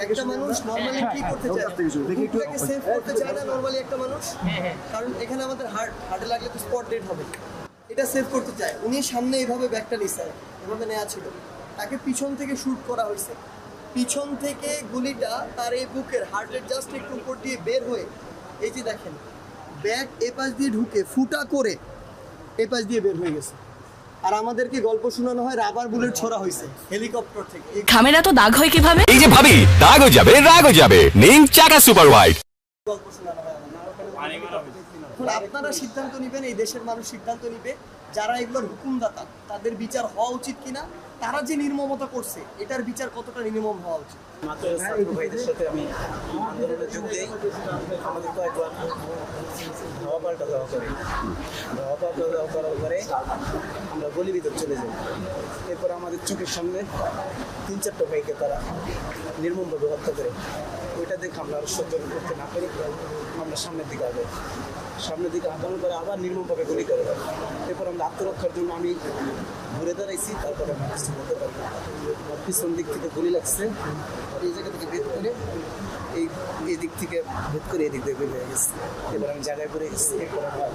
একটা মানুষ নরমালি কি করতে চায়, বুকটাকে সেভ করতে চায় না নরমালি একটা মানুষ, কারণ এখানে আমাদের হার্টে লাগলে তো স্পট ডেড হবে, এটা সেভ করতে চায়। উনি সামনে এইভাবে ব্যাগটা নিছে, এভাবে নেওয়া ছিল, তাকে পিছন থেকে শুট করা হয়েছে, পিছন থেকে গুলিটা তার এই বুকের হার্টের জাস্ট একটু উপর দিয়ে বের হয়ে, এই যে দেখেন ব্যাগ এপাশ দিয়ে ঢুকে ফুটা করে এপাশ দিয়ে বের হয়ে গেছে। আর আমাদেরকে গল্প শোনানো হয় রাবার বুলেট ছোড়া হয়েছে হেলিকপ্টার থেকে। খামেরা তো দাগ হয় কিভাবে? এই যে ভাবি দাগও যাবে রাগও যাবে, নিন চাকা সুপার হোয়াইট। গল্প শোনানো হয় এখন আপনারা সিদ্ধান্ত নেবেন, এই দেশের মানুষ সিদ্ধান্ত নিবে যারা এগুলোর হুকুমদাতা তাদের বিচার হওয়া উচিত কিনা, তারা যে নির্মমতা করছে এটার বিচার কতটা নির্মম হওয়া উচিত। মাত্র ছাত্র ভাইদের সাথে আমি আন্দোলনে যোগ দিই। আমাদের তো একবার ধাওয়া পাল্টা দেওয়া করার পরে আমরা গলি ভিতর চলে যাই। এরপর আমাদের চোখের সামনে 3-4টা ভাইকে তারা নির্মমভাবে হত্যা করে। ওইটা দেখে আমরা আরও সহ্য করতে না পারি, আমরা সামনের দিকে আগাই। সামনের দিকে আগানোর পরে আবার নির্মমভাবে গুলি করে দেয়। এরপর আমরা আত্মরক্ষার জন্য আমি ঘুরে দাঁড়াইছি, তারপরে আমি কিছু বলতে পারি। আমার পিছন দিক থেকে গুলি লাগছে, এই জায়গা থেকে ভেদ করে এই দিক থেকে ভেদ করে এই দিক দিয়ে বের হয়ে গেছে। এবার আমি জায়গায় পড়ে গেছি, এরপর আমার